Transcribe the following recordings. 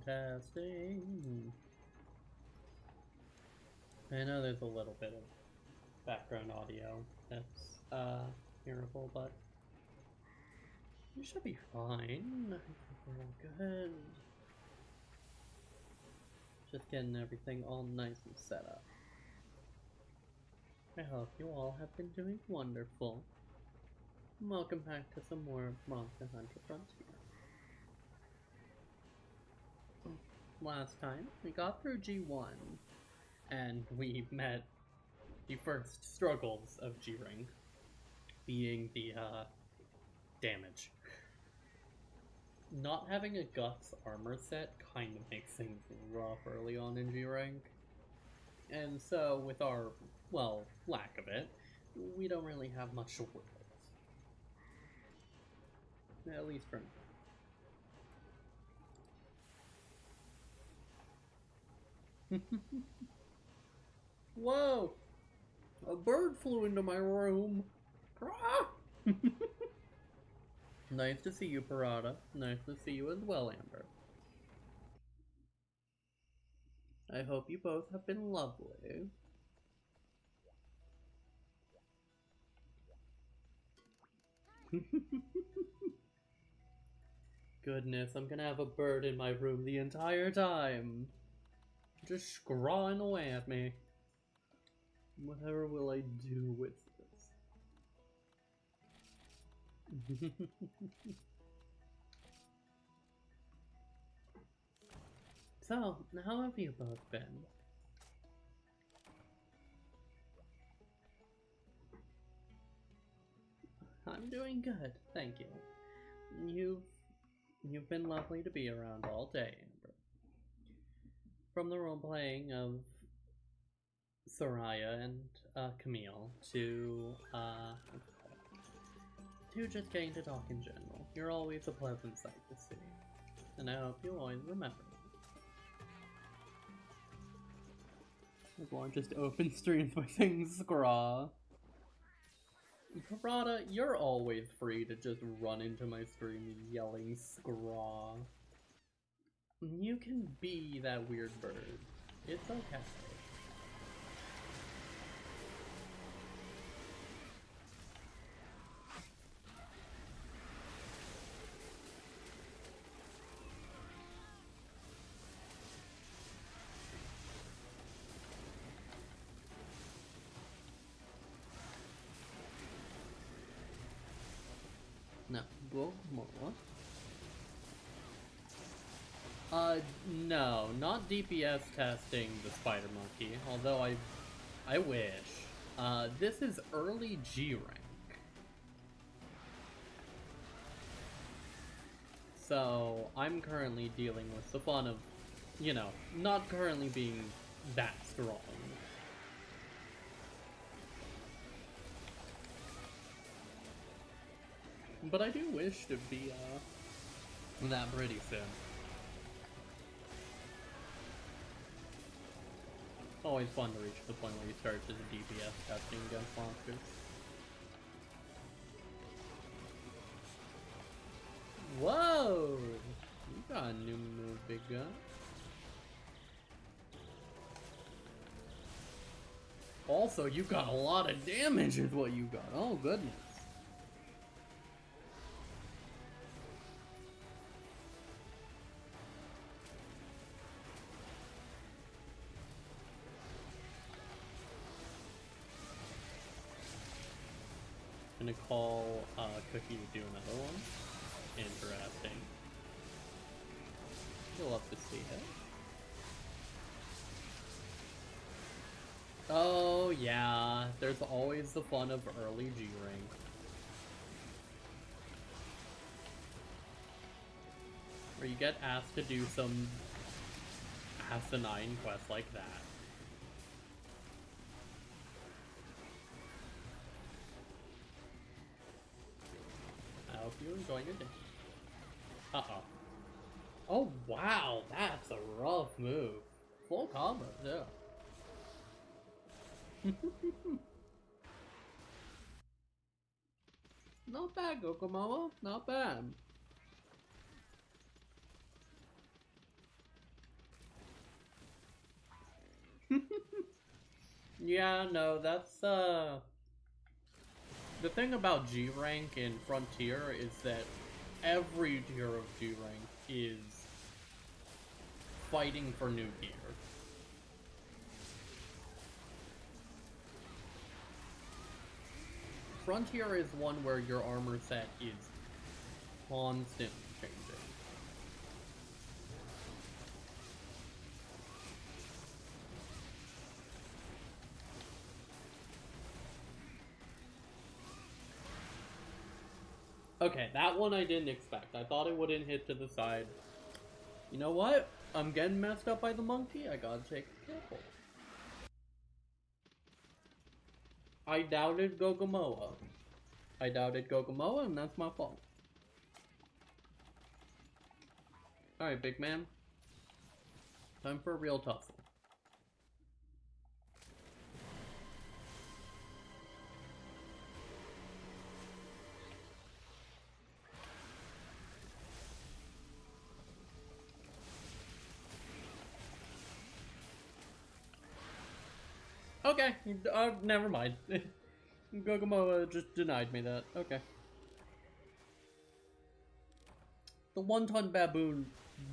testing. I know there's a little bit of background audio that's hearable, but you should be fine. I think we're all good. Just getting everything all nice and set up. I hope you all have been doing wonderful. Welcome back to some more Monster Hunter Frontier. Last time, we got through G1, and we met the first struggles of G-Rank, being the, damage. Not having a Guts armor set kind of makes things rough early on in G-Rank. And so, with our, well, lack of it, we don't really have much to work with. At least for me. Whoa! A bird flew into my room! Ah! Nice to see you, Parada. Nice to see you as well, Amber. I hope you both have been lovely. Goodness, I'm gonna have a bird in my room the entire time. Just scrawling away at me. Whatever will I do with this? So, how have you both been? I'm doing good, thank you. You've been lovely to be around all day, Amber. From the role-playing of Soraya and Camille to just getting to talk in general. You're always a pleasant sight to see, and I hope you always remember me. Everyone just open streams by saying Scraw. Parada, you're always free to just run into my stream yelling Scraw. You can be that weird bird. It's okay. No, go more. No, not DPS testing the spider monkey, although I wish. This is early G rank. So, I'm currently dealing with the fun of, you know, not currently being that strong. But I do wish to be, that pretty soon. It's always fun to reach the point where you start just DPS testing against monsters. Whoa! You got a new move, big guy. Also, you got a lot of damage is what you got. Oh, goodness. Gonna call Cookie to do another one. Interesting. You'll love to see it. Oh yeah, there's always the fun of early G rank. Where you get asked to do some asinine quest like that. I hope you enjoy your day. Uh-oh. Oh wow, that's a rough move. Full combo, yeah. Not bad, Gokomama. Not bad. Yeah, no, that's, the thing about G rank in Frontier is that every tier of G rank is fighting for new gear. Frontier is one where your armor set is constantly changing. Okay, that one I didn't expect. I thought it wouldn't hit to the side. You know what? I'm getting messed up by the monkey. I gotta take it careful. I doubted Gogomoa. And that's my fault. Alright, big man. Time for a real tussle. Okay, never mind. Gogomoa just denied me that. Okay. The 1-ton baboon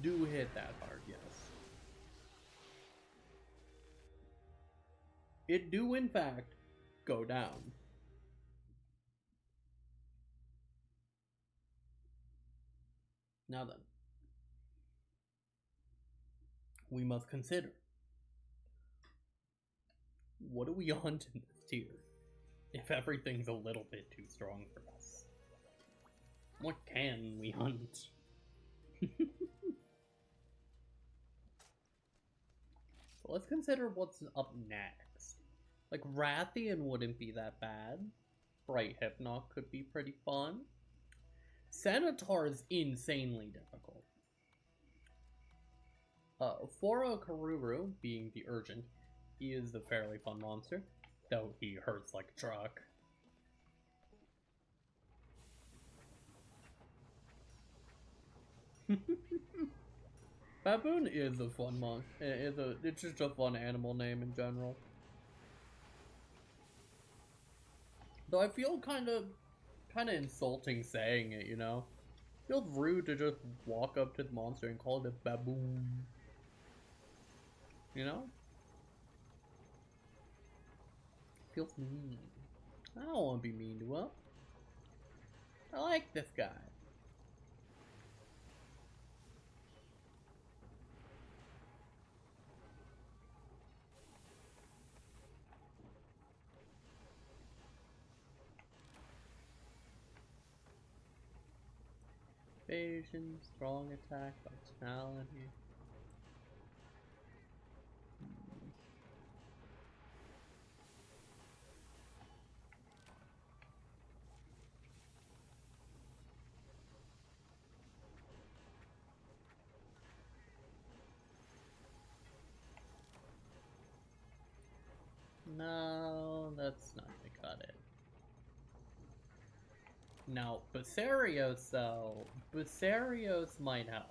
do hit that hard, yes. It do, in fact, go down. Now then, we must consider, what do we hunt in this tier if everything's a little bit too strong for us? What can we hunt? So let's consider what's up next. Like, Rathian wouldn't be that bad. Bright Hypnoc could be pretty fun. Centaur's insanely difficult. Foro Karuru, being the Urgent, is a fairly fun monster, though he hurts like a truck. Baboon is a fun monster. It's just a fun animal name in general. Though I feel kind of insulting saying it, you know? It feels rude to just walk up to the monster and call it a baboon. You know? It feels mean. I don't want to be mean to him. I like this guy. Evasion, strong attack, vitality. No, that's not gonna cut it. Now, Basarios, though. Basarios might help.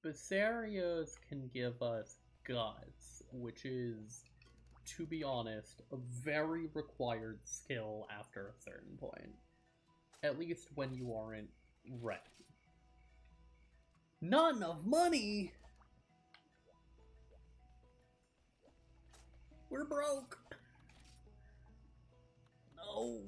Basarios can give us guts, which is, to be honest, a very required skill after a certain point. At least when you aren't ready. Not enough money! We're broke! No!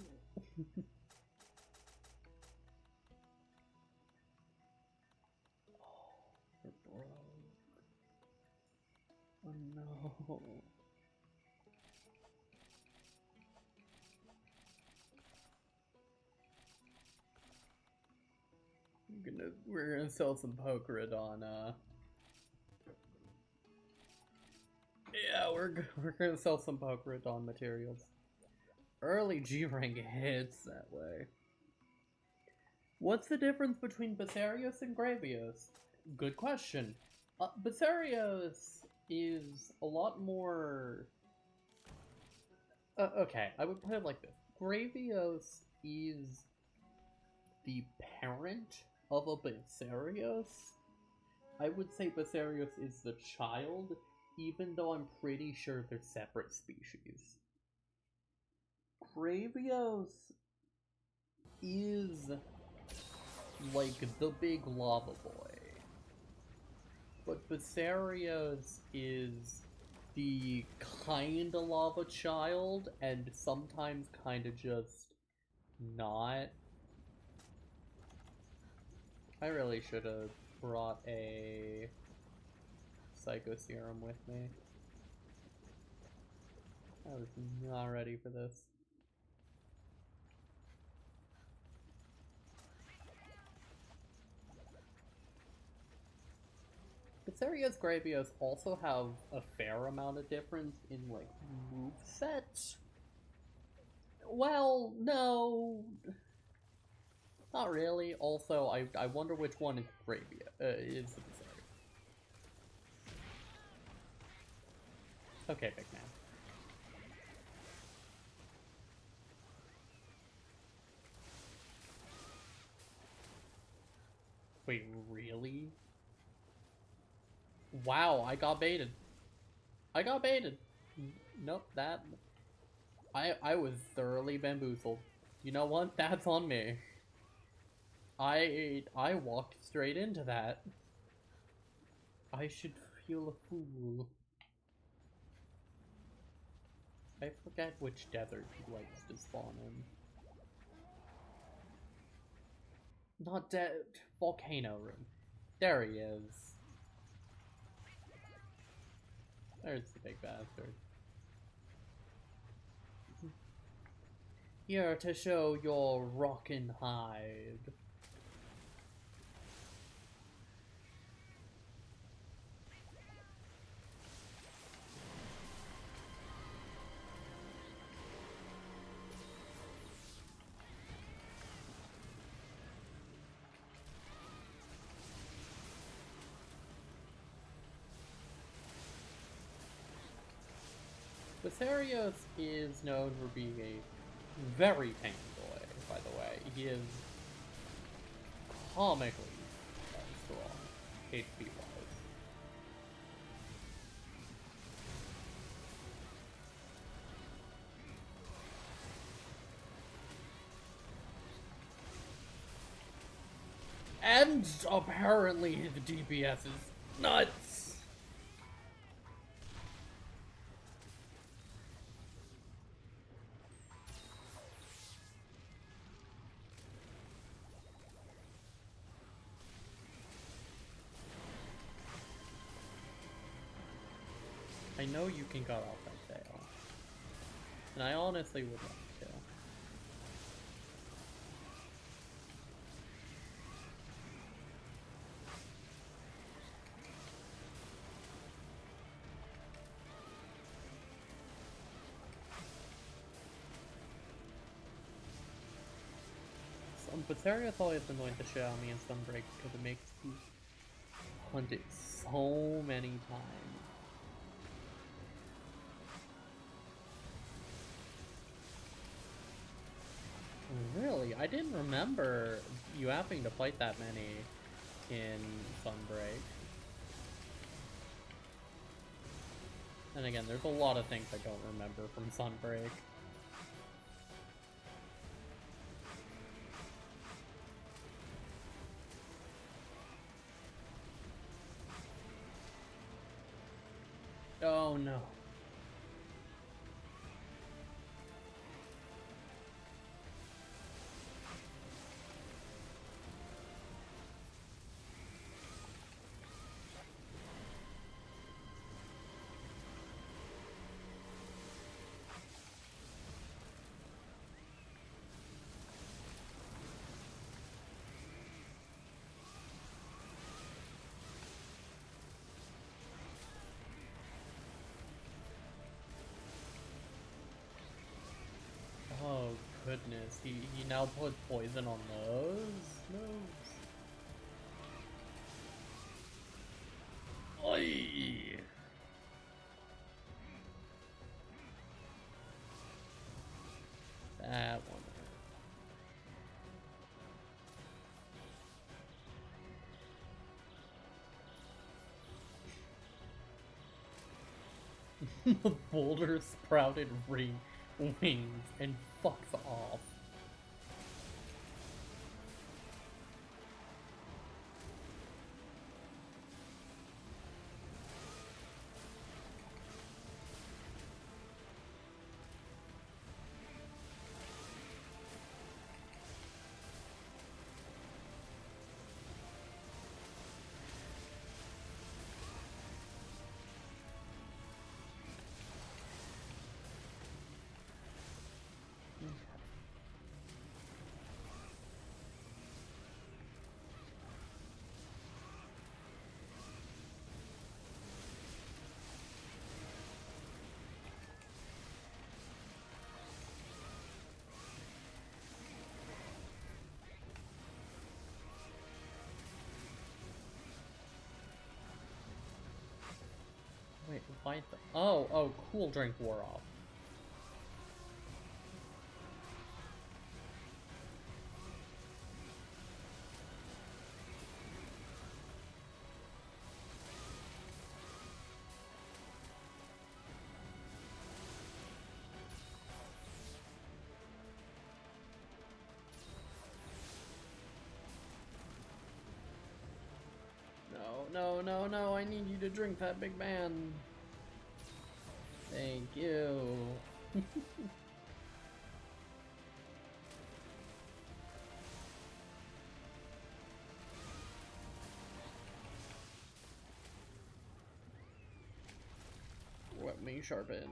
We're broke. Oh no. We're gonna sell some Pokerodon, yeah, we're gonna sell some Pokerodon materials. Early G rank hits that way. What's the difference between Basarios and Gravios? Good question. Basarios is a lot more... okay, I would put it like this. Gravios is the parent of a Basarios. I would say Basarios is the child, even though I'm pretty sure they're separate species. Gravios is like the big lava boy, but Basarios is the kinda lava child and sometimes kinda just not. I really should have brought a Psycho Serum with me. I was not ready for this. Basarios Gravios also have a fair amount of difference in, like, movesets. Well, no. Not really. Also, I wonder which one is is the Basarios. Okay, big man. Wait, really? Wow, I got baited. I got baited. Nope, that... I was thoroughly bamboozled. You know what? That's on me. I walked straight into that. I should feel a fool. I forget which desert he likes to spawn in. Not volcano room. There he is. There's the big bastard. Here to show your rockin' hide. Basarios is known for being a very tanky boy, by the way. He is comically strong, HP-wise. And apparently his DPS is nuts! I know you can cut off that tail. And I honestly would like to. Basarios always annoyed the shit out of me in Sunbreak because it makes you hunt it so many times. Really? I didn't remember you having to fight that many in Sunbreak. And again, there's a lot of things I don't remember from Sunbreak. Oh no. Oh goodness, he now put poison on those moves? Oi! That one hurt. The boulder sprouted wings and fucks off. Wait, why the— oh, cool drink wore off. No, I need you to drink that big man. Thank you. Let me sharpen.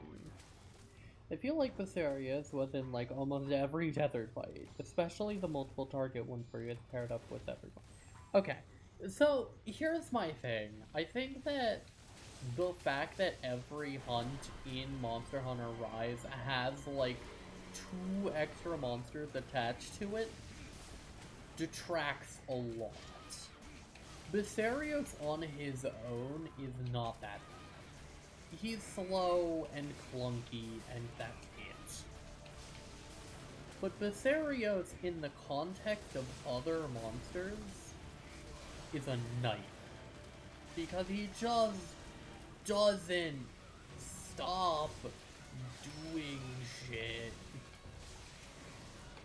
I feel like this area is within like almost every tethered fight, especially the multiple target ones where you get paired up with everyone. Okay, so here's my thing. I think that the fact that every hunt in Monster Hunter Rise has like 2 extra monsters attached to it detracts a lot. Basarios on his own is not that bad. He's slow and clunky, and that's it. But Basarios, in the context of other monsters, is a knife. Because he just doesn't stop doing shit.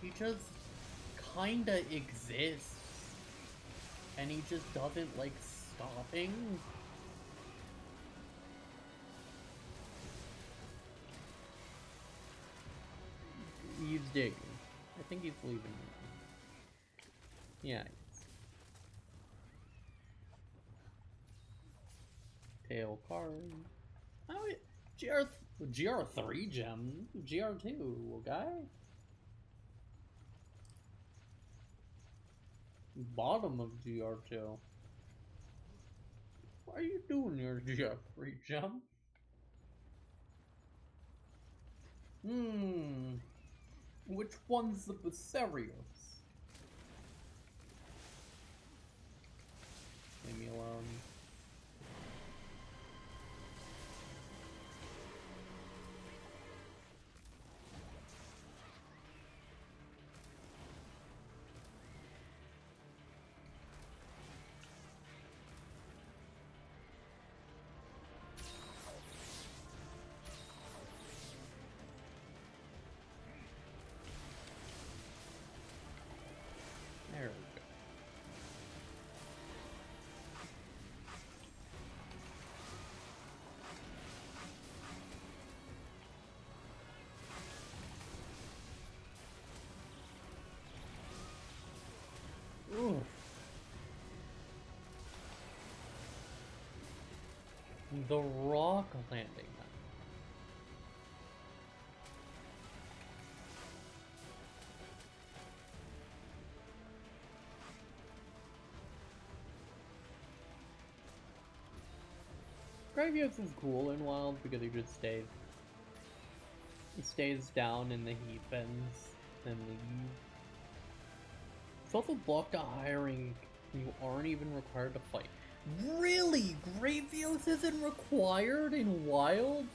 He just kinda exists. And he just doesn't like stopping. He's digging. I think he's leaving. Yeah. Tail card. Oh, GR3 gem. GR2 guy. Bottom of GR2. What are you doing here, GR3 gem? Which one's the Basarios? Leave me alone. There we go. Ooh. The rock landing. Gravios is cool in Wild because he just stays down in the heat bends and leaves. It's also blocked out hiring. You aren't even required to fight. Really? Gravios isn't required in Wild?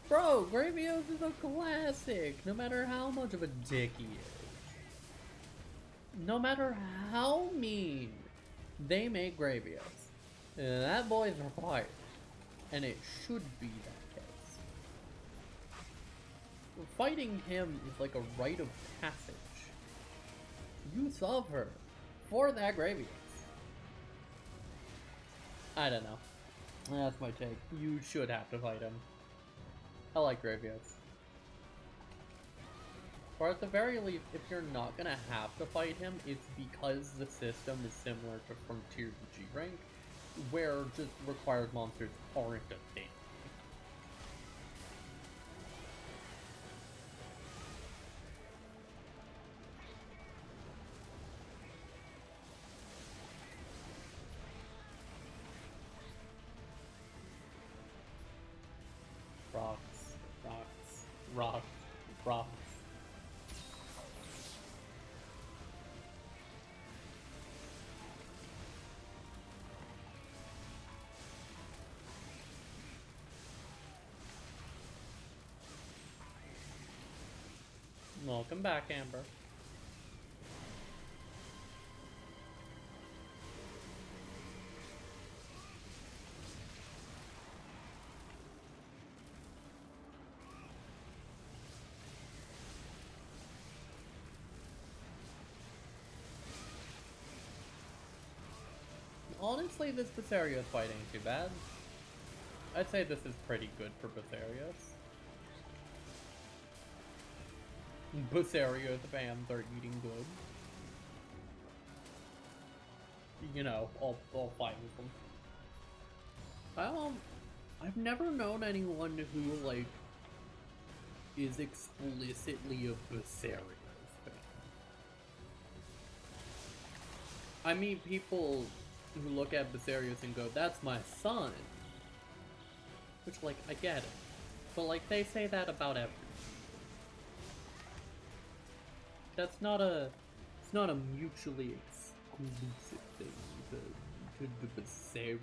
Bro, Gravios is a classic, no matter how much of a dick he is. No matter how mean they make Gravios, that boy's required. And it should be that case. fighting him is like a rite of passage. You solve her for that Gravius. I don't know. That's my take. You should have to fight him. I like Gravius. Or at the very least, if you're not gonna have to fight him, it's because the system is similar to Frontier G rank, where just required monsters aren't a thing. Rocks, rocks, rocks, rocks. Welcome back, Amber. Honestly, this Basarios fight ain't too bad. I'd say this is pretty good for Basarios. Basarios fans are eating good. You know, all 5 of them. I've never known anyone who, like, is explicitly a Basarios fan. I mean, people who look at Basarios and go, that's my son. Which, like, I get it. But, like, they say that about everything. That's not a... It's not a mutually exclusive thing to the Basarios.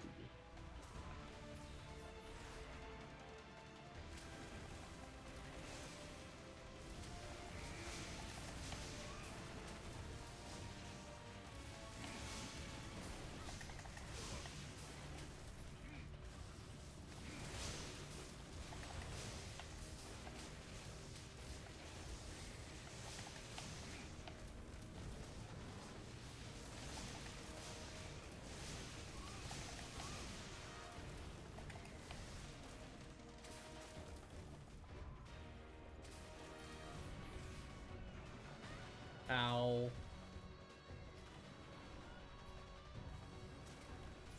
Ow.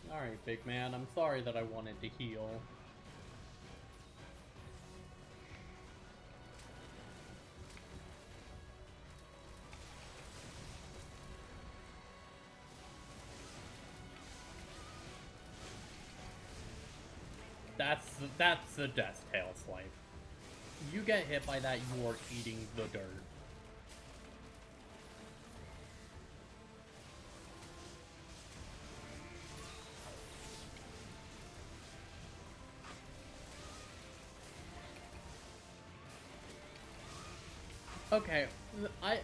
Alright, big man, I'm sorry that I wanted to heal. That's the Death Tail Swipe. You get hit by that, you are eating the dirt. Okay, I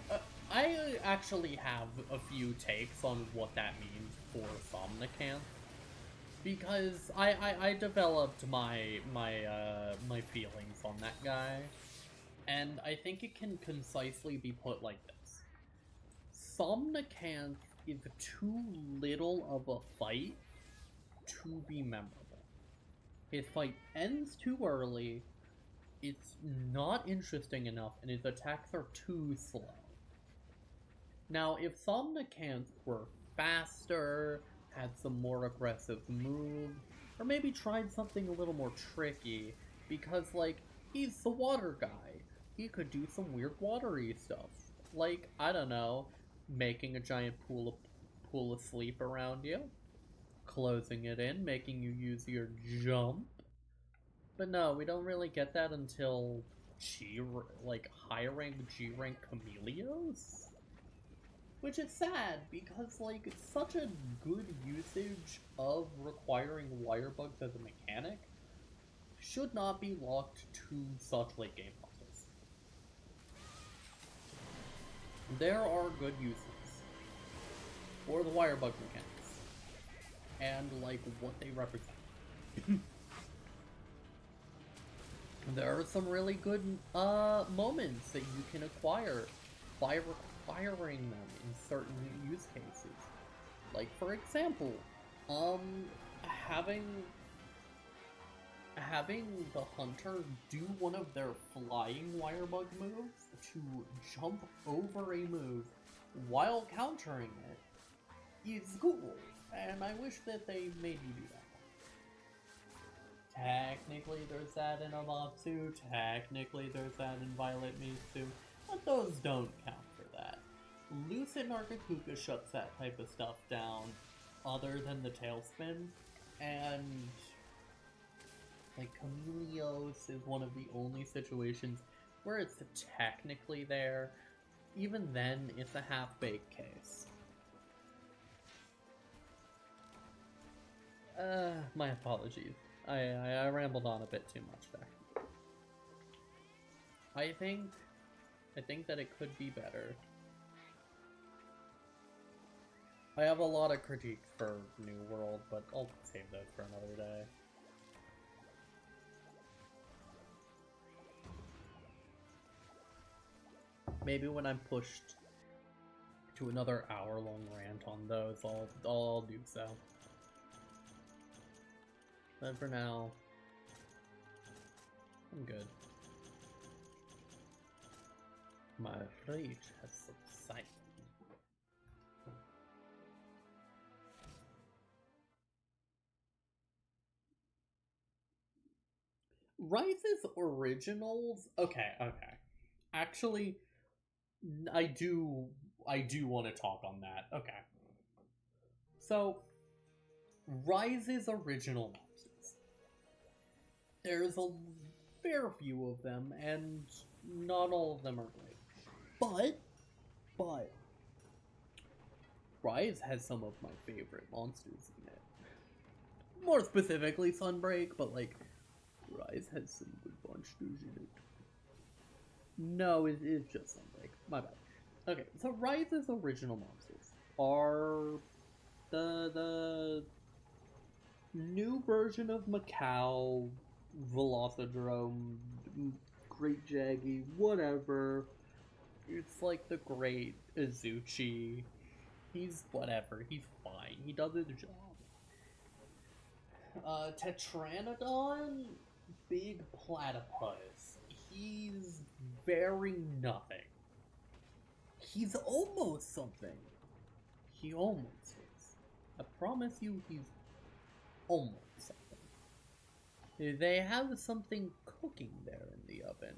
actually have a few takes on what that means for Somnicanth, because I developed my feelings on that guy, and I think it can concisely be put like this: Somnicanth is too little of a fight to be memorable. His fight ends too early. It's not interesting enough, and his attacks are too slow. Now, if Somnicanth were faster, had some more aggressive moves, or maybe tried something a little more tricky, because, like, he's the water guy. He could do some weird watery stuff. Like, I don't know, making a giant pool of sleep around you, closing it in, making you use your jump. But no, we don't really get that until higher rank G rank Chameleos? Which is sad, because, like, it's such a good usage of requiring wire bugs as a mechanic should not be locked to such late game bosses. There are good uses for the wire bug mechanics, and, like, what they represent. there are some really good moments that you can acquire by requiring them in certain use cases. Like, for example, um, having the hunter do one of their flying wirebug moves to jump over a move while countering it is cool, and I wish that they made you do that. Technically there's that in Amatsu, technically there's that in Violet Mitsu, but those don't count for that. Lucid Nargacuga shuts that type of stuff down, other than the tailspin, and like Chameleos is one of the only situations where it's technically there. Even then, it's a half-baked case. My apologies. I rambled on a bit too much there. I think that it could be better. I have a lot of critiques for New World, but I'll save those for another day. Maybe when I'm pushed to another hour-long rant on those, I'll do so. But for now, I'm good. My rage has subsided. Rise's originals? Okay. Actually, I do want to talk on that. Okay. So, Rise's original monsters. There's a fair few of them, and not all of them are great. But, Rise has some of my favorite monsters in it. More specifically, Sunbreak, but like, Rise has some good monsters in it. No, it's just Sunbreak. My bad. Okay, so Rise's original monsters are the new version of Macau, Velocidrome, Great Jaggy, whatever. It's like the Great Azuchi. He's whatever. He's fine. He does his job. Tetranodon, big platypus. He's very nothing. He's almost something. He almost is. I promise you, he's almost something. They have something cooking there in the oven,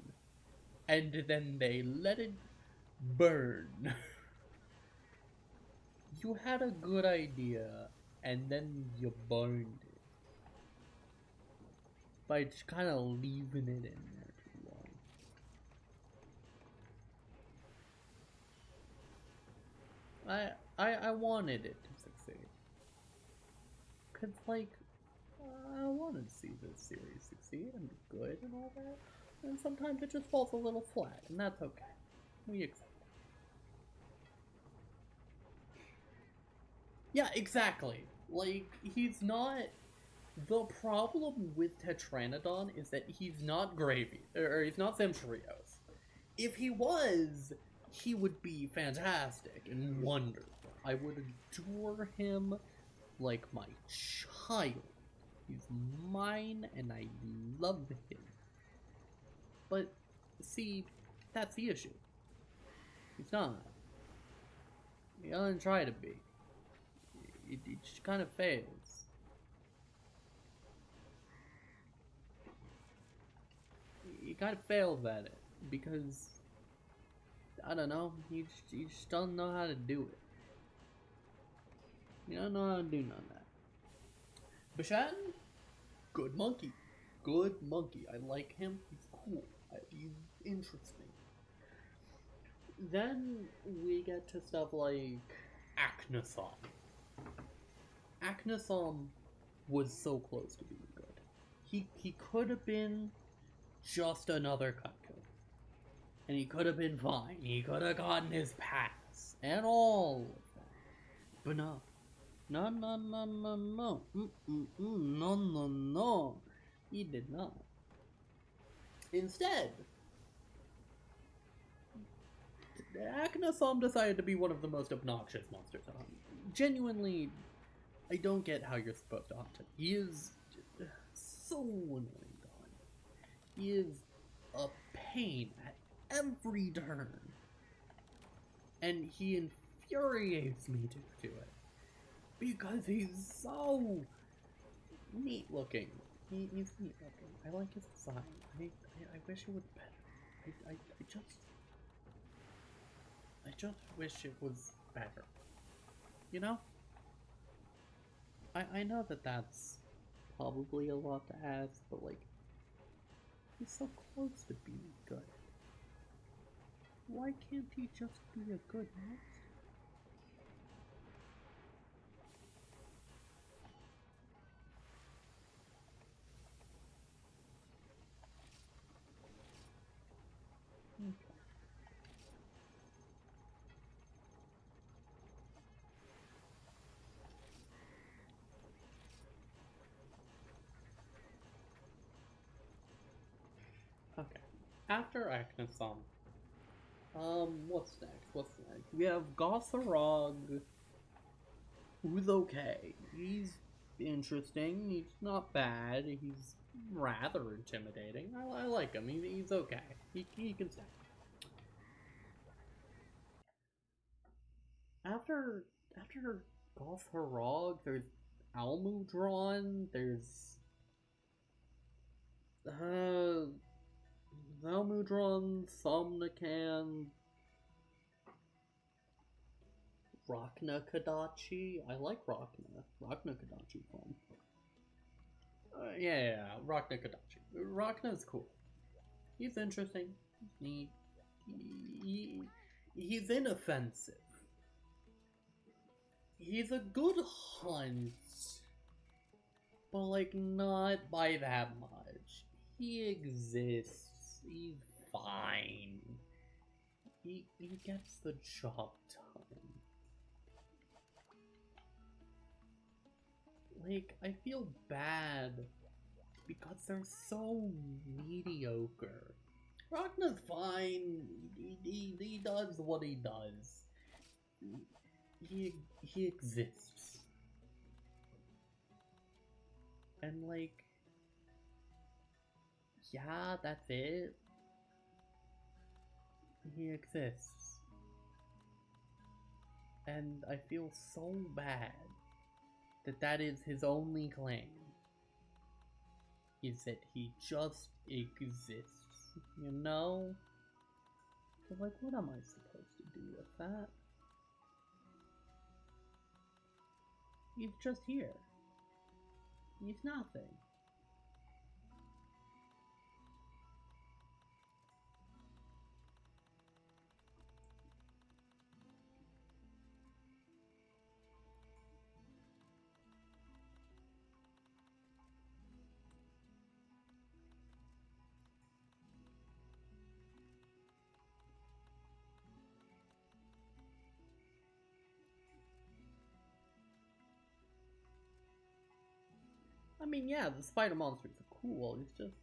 and then they let it burn. You had a good idea, and then you burned it. By just kind of leaving it in there too long. I wanted it to succeed. Cause like, I wanted to see this series succeed and be good and all that. And sometimes it just falls a little flat, and that's okay. We accept it. Yeah, exactly. Like, he's not... The problem with Tetranodon is that he's not Gravy, or he's not Samcharios. If he was, he would be fantastic and wonderful. I would adore him like my child. He's mine and I love him. But, see, that's the issue. He's not. He doesn't try to be. It just kind of fails. He kind of fails at it because, I don't know, he just doesn't know how to do it. He doesn't know how to do none of that. Bishaten? Good monkey. Good monkey. I like him. He's cool. He's interesting. Then we get to stuff like Aknosom. Aknosom was so close to being good. He could have been just another Cutco. And he could have been fine. He could have gotten his pass. And all of that. But no. No. No. He did not. Instead, Akhenasom decided to be one of the most obnoxious monsters to hunt. Genuinely, I don't get how you're supposed to hunt him. He is so annoying to hunt. He is a pain at every turn. And he infuriates me due to it. Because he's so neat looking. He's neat looking. I like his design. I wish it was better. I just wish it was better. You know? I know that that's probably a lot to ask, but like, he's so close to being good. Why can't he just be a good monster? Okay. After Akhenasom, what's next? We have Gotharog, who's okay. He's interesting. He's not bad. He's rather intimidating. I like him. He's okay. He can stay. After Gotharog, there's Almudron. There's Almudron, Somnican, Rachna Kadachi. I like Rachna. Rachna Kadachi fun. Yeah, Rachna Kadachi. Rachna's cool. He's interesting. He's neat. He's inoffensive. He's a good hunt, but like not by that much. He exists. He's fine. He gets the job done. Like, I feel bad because they're so mediocre. Ragna's fine. He does what he does. He exists. And like, yeah, that's it. He exists. And I feel so bad that that is his only claim. Is that he just exists, you know? So like, what am I supposed to do with that? He's just here. He's nothing. I mean, yeah, the spider monsters are cool. It's just,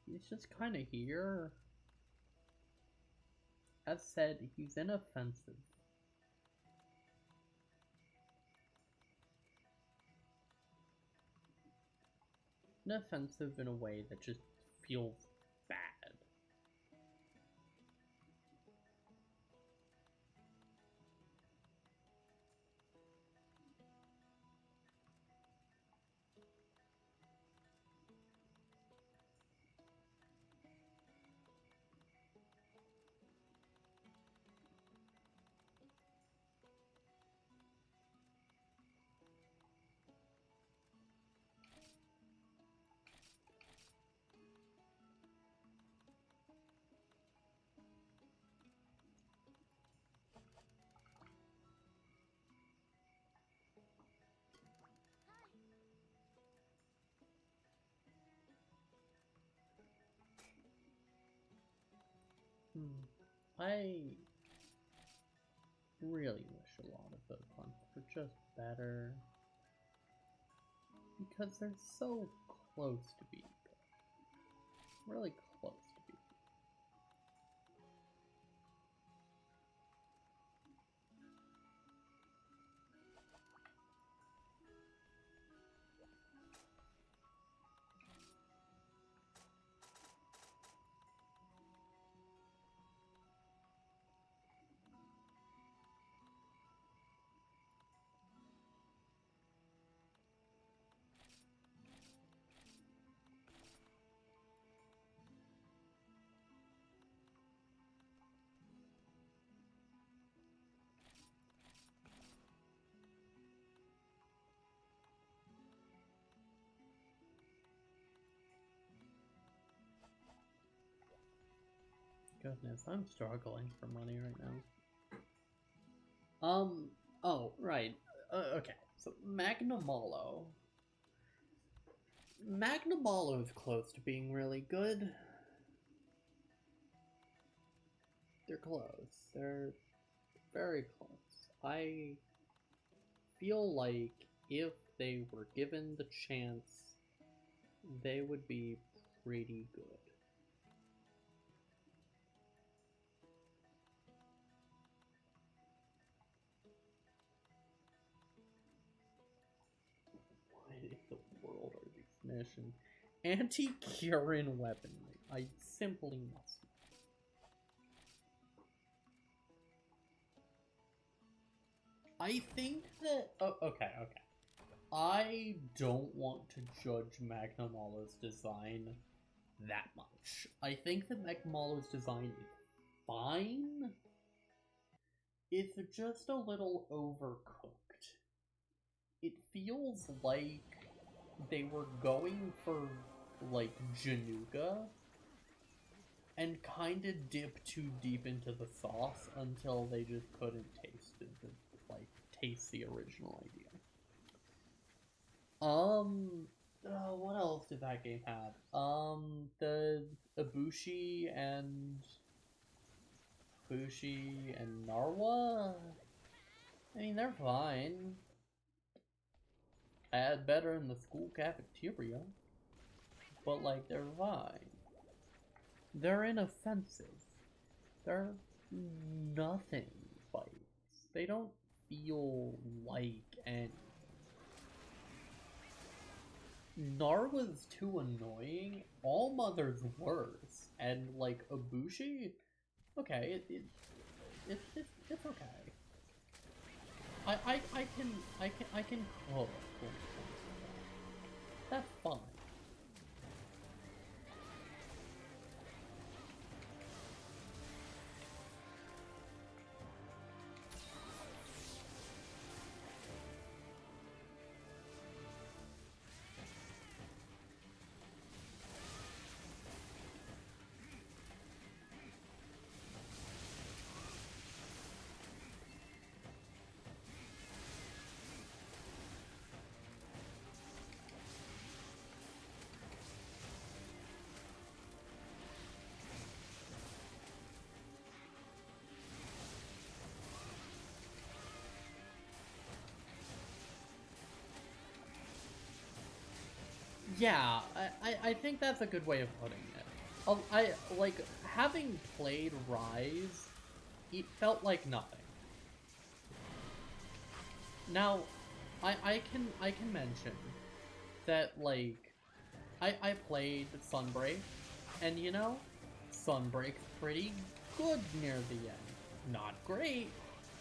he's just kind of here. As said, he's inoffensive. Inoffensive in a way that just feels bad. I really wish a lot of those ones were just better. because they're so close to being good. Really close to being Goodness, I'm struggling for money right now. Oh, right. Okay, so Magnamalo. Magnamalo is close to being really good. They're close. They're very close. I feel like if they were given the chance, they would be pretty good. Why in the world are these missions? Anti-Kirin weaponry. I simply must. I think that... Oh, okay. I don't want to judge Magnamalo's design that much. I think that Magnamalo's design is fine. It's just a little overcooked. It feels like they were going for, like, Januga and kind of dipped too deep into the sauce until they just couldn't taste the original idea. What else did that game have? The Ibushi and Narwa? I mean, they're fine. I had better in the school cafeteria. But, like, they're fine. They're inoffensive. They're nothing bites. They don't feel like any. Narwa's too annoying. All Mother's worse. And, like, Ibushi, okay, it's okay. I can cook. That's fine. Yeah, I think that's a good way of putting it. I like having played Rise, it felt like nothing. Now, I can mention that like I played Sunbreak, and you know, Sunbreak's pretty good near the end. Not great,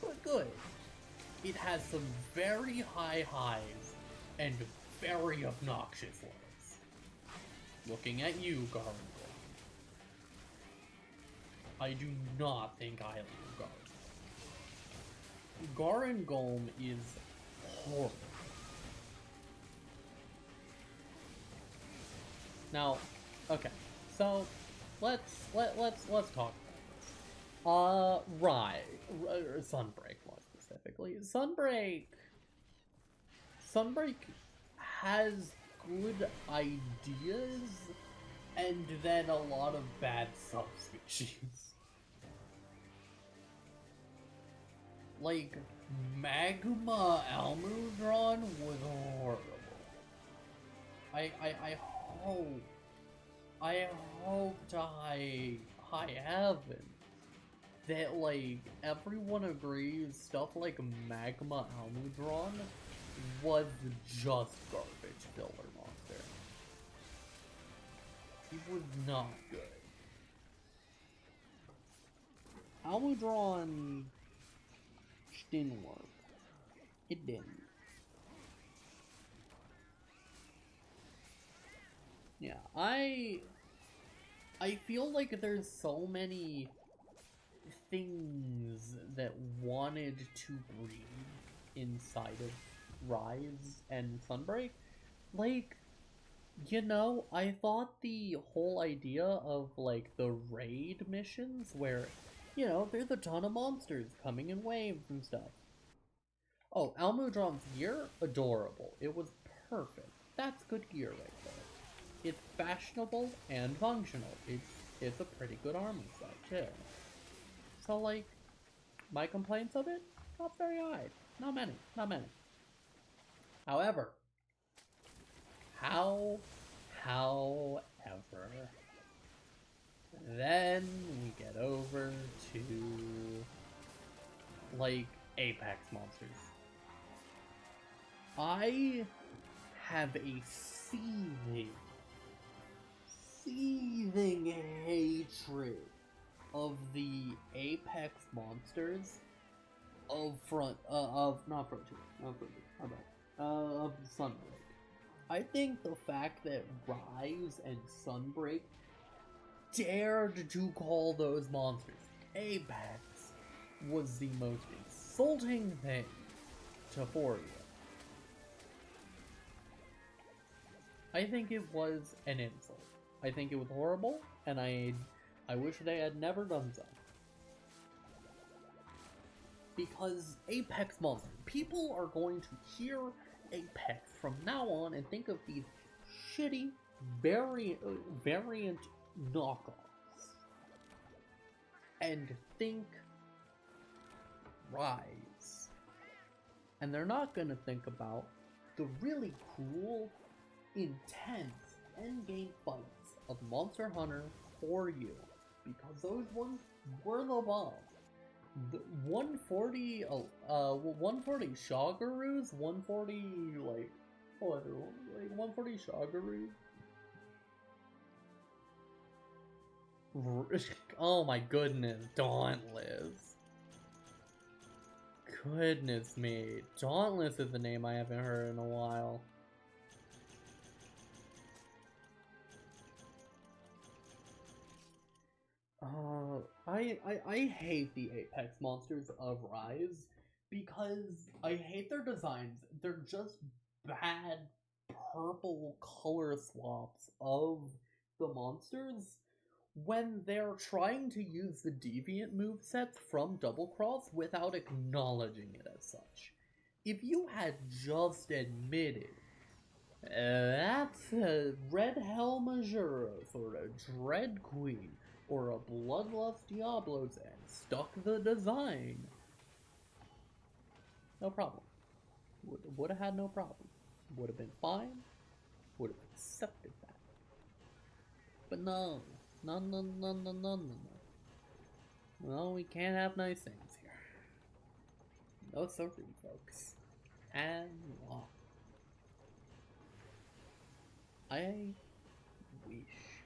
but good. It has some very high highs and very obnoxious lows. Looking at you, Garngol. I do not think highly of Garngol. Garngol is horrible. Now, okay, so let's talk about this. Sunbreak more specifically. Sunbreak has good ideas and then a lot of bad subspecies. Like, Magma Almudron was horrible. I hope, I hope to high heaven that, like, everyone agrees stuff like Magma Almudron was just garbage filler monster. He was not good. Almudron didn't work. It didn't. Yeah, I feel like there's so many things that wanted to breed inside of Rise and Sunbreak. Like, you know, I thought the whole idea of, like, the raid missions where, you know, there's a ton of monsters coming in waves and stuff. Oh, Almudron's gear? Adorable. It was perfect. That's good gear right there. It's fashionable and functional. It's a pretty good armor set, too. So, like, my complaints of it? Not very high. Not many. Not many. However, however, then we get over to, like, Apex monsters. I have a seething hatred of the Apex monsters of Sunbreak. I think the fact that Rise and Sunbreak dared to call those monsters Apex was the most insulting thing to Foria. I think it was an insult. I think it was horrible, and I wish they had never done so. Because Apex monsters, people are going to hear Apex from now on and think of these shitty variant knockoffs and think Rise. And they're not going to think about the really cool, intense endgame fights of Monster Hunter for you, because those ones were the bomb. The 140 Shagaroos, 140 like what, like 140 Shagaroos. Oh my goodness, Dauntless. Goodness me, Dauntless is a name I haven't heard in a while. I hate the Apex monsters of Rise because I hate their designs. They're just bad purple color swaps of the monsters when they're trying to use the deviant movesets from Double Cross without acknowledging it as such. If you had just admitted that's a Red Helmajuras or a Dread Queen or a Bloodlust Diablos and stuck the design, no problem. Would have had no problem. Would have been fine. Would have accepted that. But no. No. No, we can't have nice things here. No sorry, folks. And well, I wish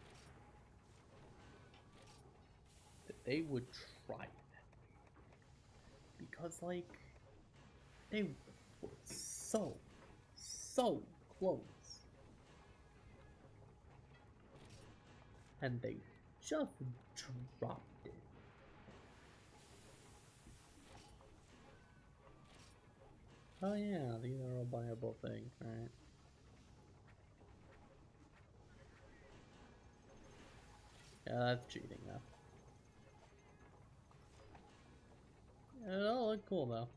that they would try it. Because, like, they were so close. And they just dropped it. Oh yeah, these are all buyable things, right? Yeah, that's cheating though. It all look cool though.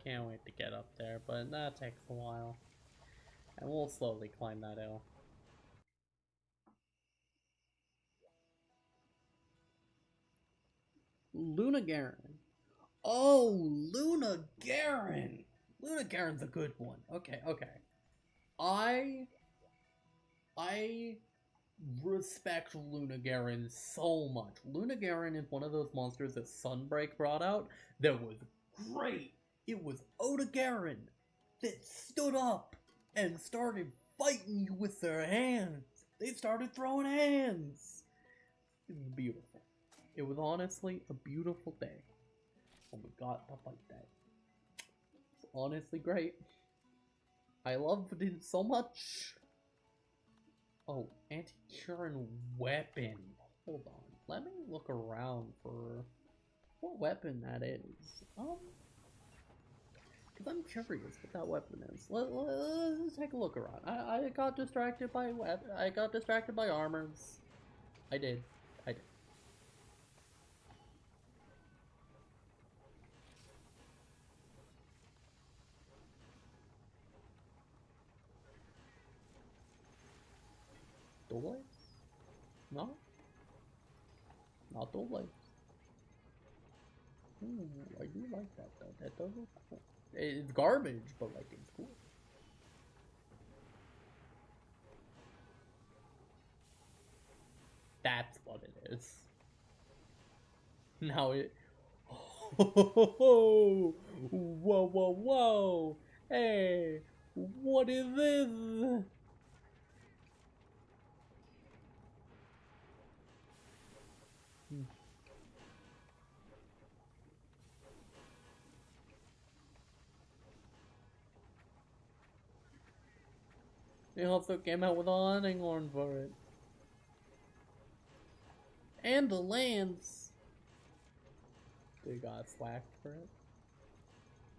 can't wait to get up there, but that takes a while. And we'll slowly climb that hill. Luna Garen. Oh, Luna Garen! Luna Garen's a good one. Okay. I respect Luna Garen so much. Luna Garen is one of those monsters that Sunbreak brought out that was great. It was Oda Garen that stood up and started fighting you with their hands. They started throwing hands. It was beautiful. It was honestly a beautiful day. And we got to fight that. It's honestly great. I loved it so much. Oh, anti-Current weapon. Hold on. Let me look around for what weapon that is. Because I'm curious what that weapon is. Let's take a look around. I got distracted by I got distracted by armors. I did. Double? No? Not double. Ooh, I do like that though. That does look cool. It's garbage, but like it's cool. That's what it is. Now it. Whoa! Whoa! Hey, what is this? They also came out with a hunting horn for it. And the lance. They got slacked for it.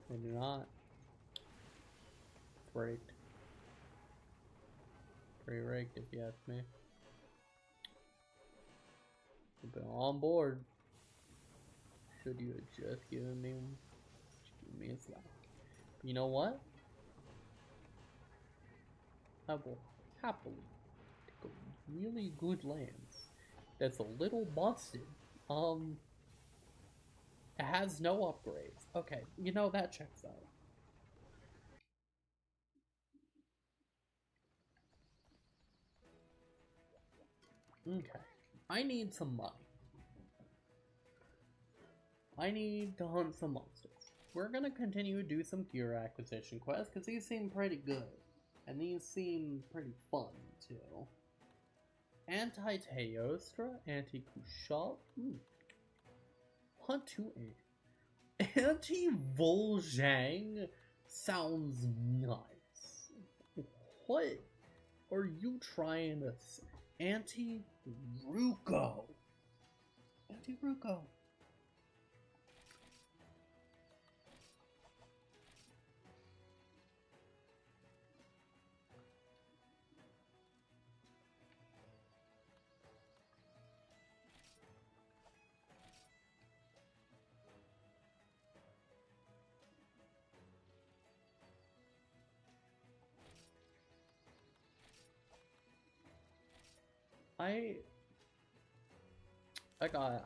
They do not. It's rigged. Pretty rigged if you ask me. I've been on board. Should you have just given me a slack. But you know what? I will happily take a really good lance that's a little busted. It has no upgrades. Okay, you know, that checks out. Okay, I need some money. I need to hunt some monsters. We're gonna continue to do some gear acquisition quests, because these seem pretty good. And these seem pretty fun, too. Anti-Teostra, Anti-Kushal, Hunt to Anti-Volzhang sounds nice. What are you trying to say? Anti-Ruko. Anti-Ruko.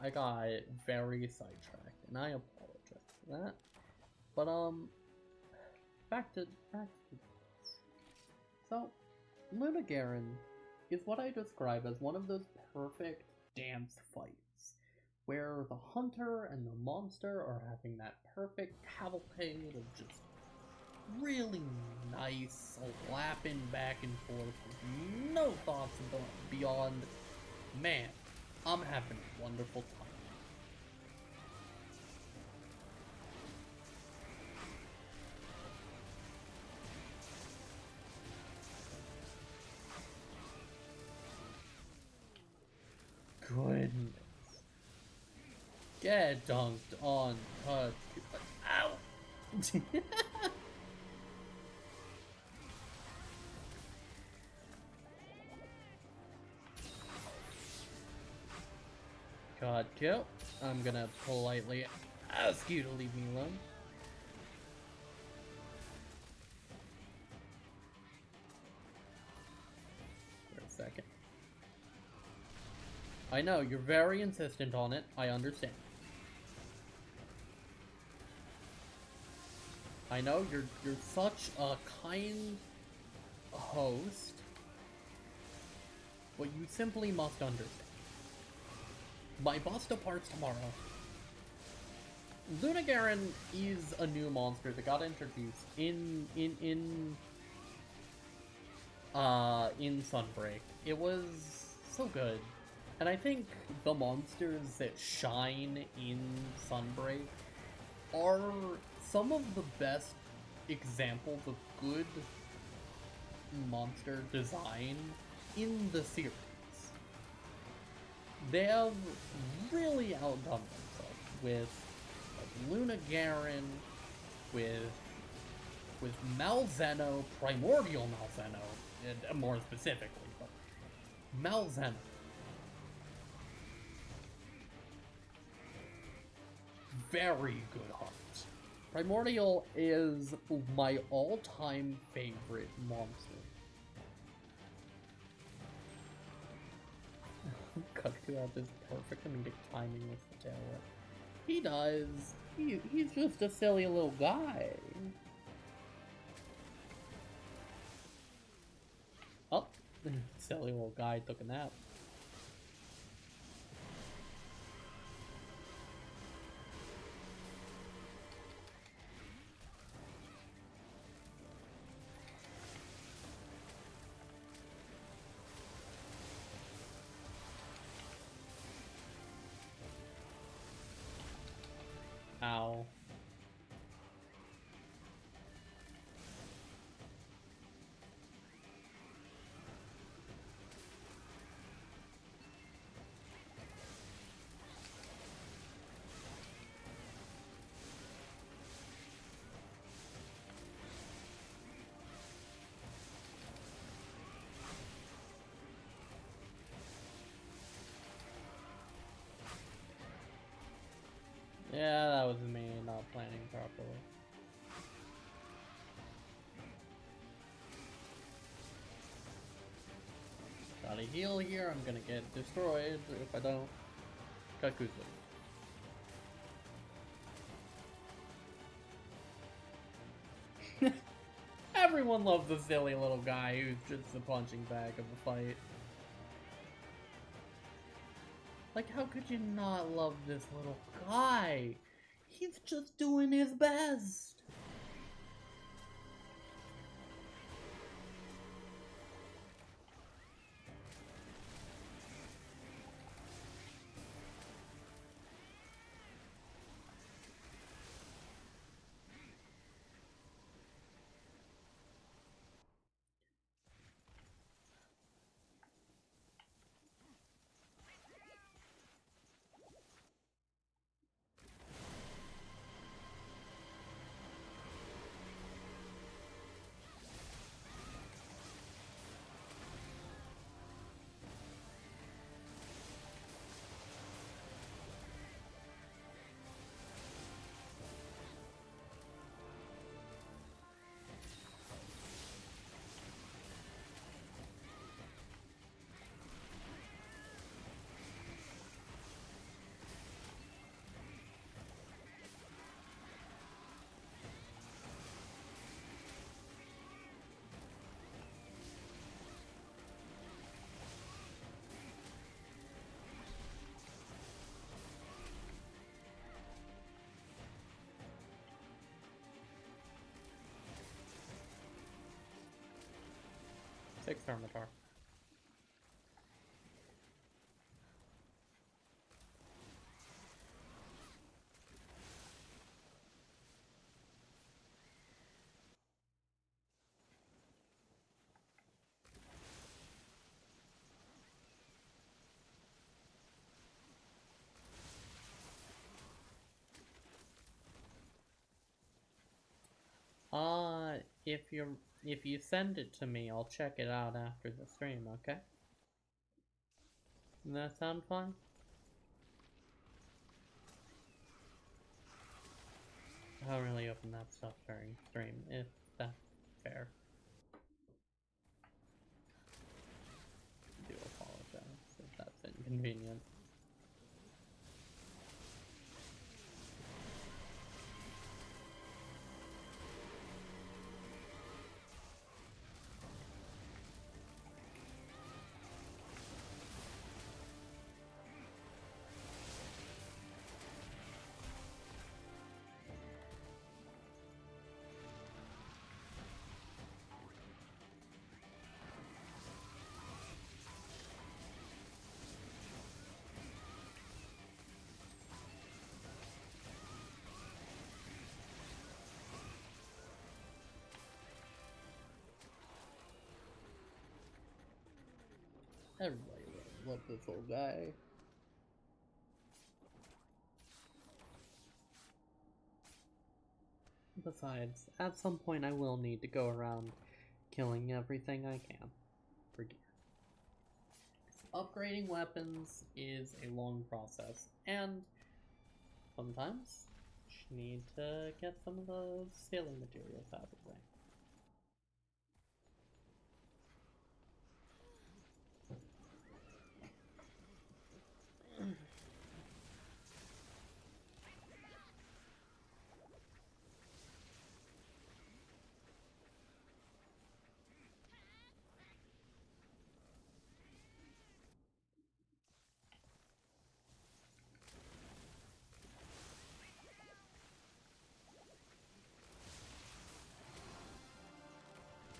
I got very sidetracked, and I apologize for that. But back to this. So, Luna Garen is what I describe as one of those perfect dance fights, where the hunter and the monster are having that perfect cavalcade of just really nice slapping back and forth with no thoughts beyond, man, I'm having a wonderful time. Goodness. Get dunked on. Ow! God kill. I'm gonna politely ask you to leave me alone. I know, you're very insistent on it. I understand. I know, you're such a kind host, but you simply must understand. My bus departs tomorrow. Lunagarin is a new monster that got introduced in Sunbreak. It was so good. And I think the monsters that shine in Sunbreak are some of the best examples of good monster design in the series. They have really outdone themselves with Lunagarin, with Malzeno, Primordial Malzeno, more specifically, but Malzeno. Very good heart. Primordial is my all-time favorite monster. Cuckoo has this perfect comedic timing with the tail whip. He does. He's just a silly little guy. Oh, silly little guy took a nap. Ow. Yeah, that was me not planning properly. Gotta heal here, I'm gonna get destroyed if I don't. Kakuzu. Everyone loves the silly little guy who's just the punching bag of the fight. Like, how could you not love this little guy? He's just doing his best. Six Hermitar. If you send it to me, I'll check it out after the stream, okay? Does that sound fun? I don't really open that stuff during stream, if that's fair. I do apologize if that's inconvenient. Everybody love this old guy. Besides, at some point I will need to go around killing everything I can for gear. Upgrading weapons is a long process, and sometimes you need to get some of those scaling materials out of the way.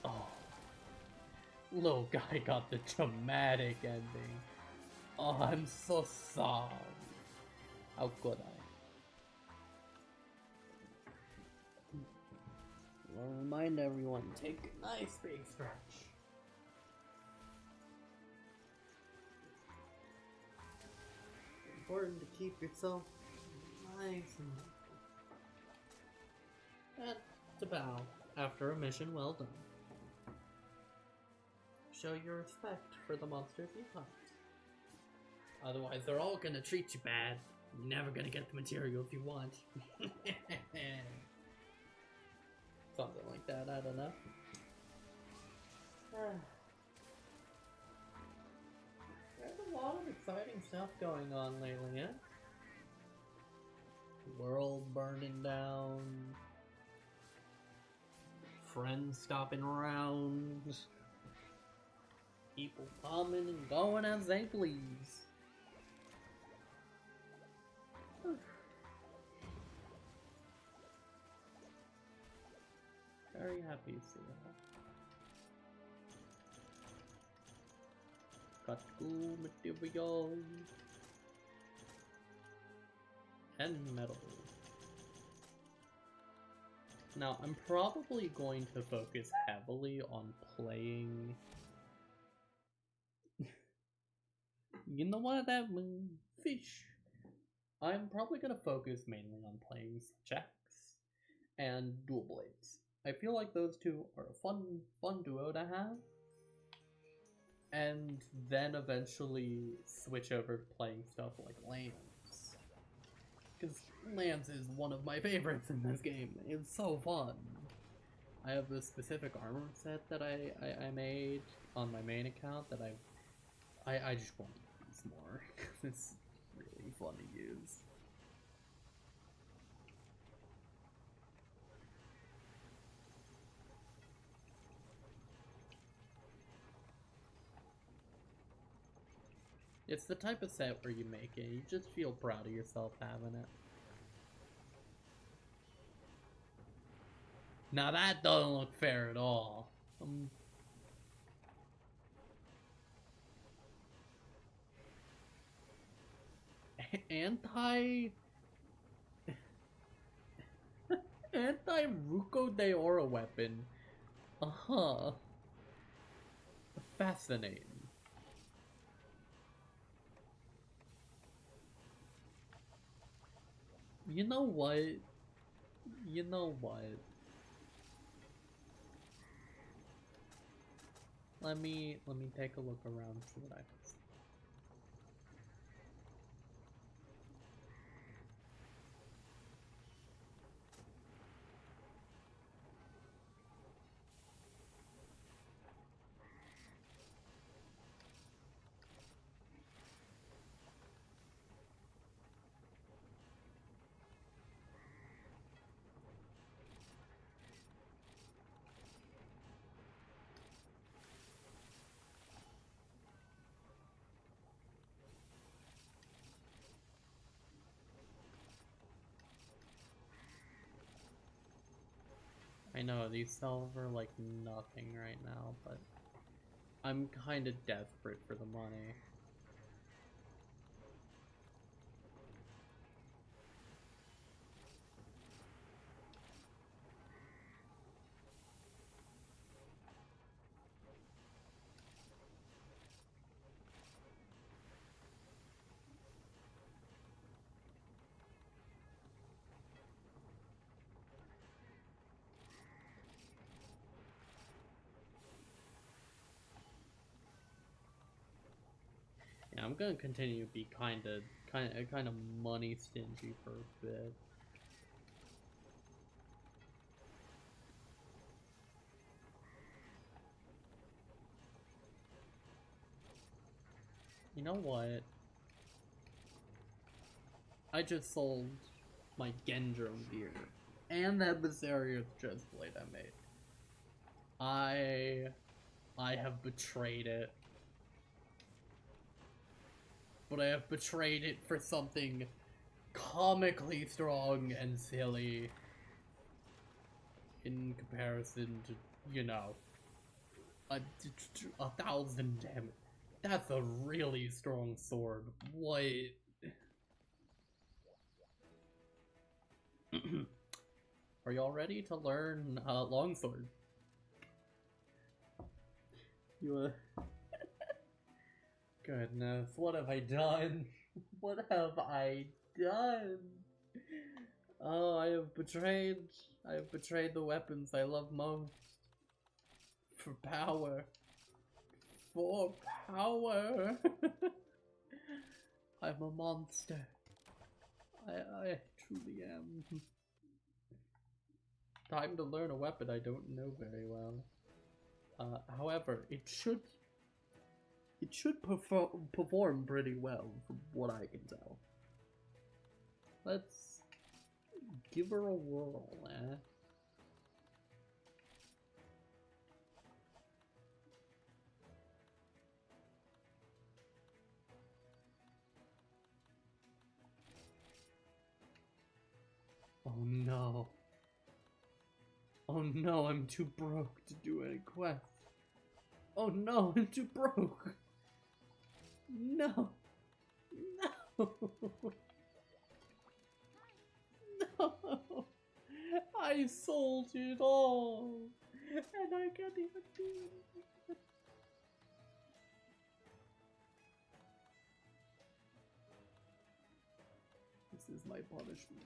Oh, little guy got the dramatic ending. Oh, I'm so sorry. How could I? I'll remind everyone, take a nice big stretch. It's important to keep yourself nice and to bow after a mission well done. Show your respect for the monsters you fight. Otherwise, they're all gonna treat you bad. You're never gonna get the materials you want. Something like that, I don't know. There's a lot of exciting stuff going on lately, yeah? World burning down. Friends stopping around. People coming and going as they please. Very happy to see that. Got cool materials and metal. Now, I'm probably going to focus heavily on playing. You know what? That fish. I'm probably going to focus mainly on playing Switch and Dual Blades. I feel like those two are a fun duo to have. And then eventually switch over to playing stuff like Lance. Because Lance is one of my favorites in this game. It's so fun. I have this specific armor set that I made on my main account that I just want to use more. Because it's really fun to use. It's the type of set where you make it, you just feel proud of yourself having it. Now that doesn't look fair at all. Anti-Ruko Deora weapon. Uh-huh. Fascinating. You know what? You know what? Let me take a look around and see what I can see. I know, these sell for like nothing right now, but I'm kinda desperate for the money. I'm gonna continue to be kind of money stingy for a bit. You know what? I just sold my Gendro gear and that Viserious chestplate I made. I have betrayed it. But I have betrayed it for something comically strong and silly in comparison to, you know, a 1,000 damage. That's a really strong sword. What? Are y'all ready to learn longsword? You Goodness, what have I done? What have I done? Oh, I have betrayed the weapons I love most. For power. For power. I'm a monster. I truly am. Time to learn a weapon I don't know very well. However, it should perform pretty well from what I can tell. Let's give her a whirl, eh? Oh no. Oh no, I'm too broke to do any quests. Oh no, I'm too broke. No. No. No. I sold it all. And I can't even do it. This is my punishment.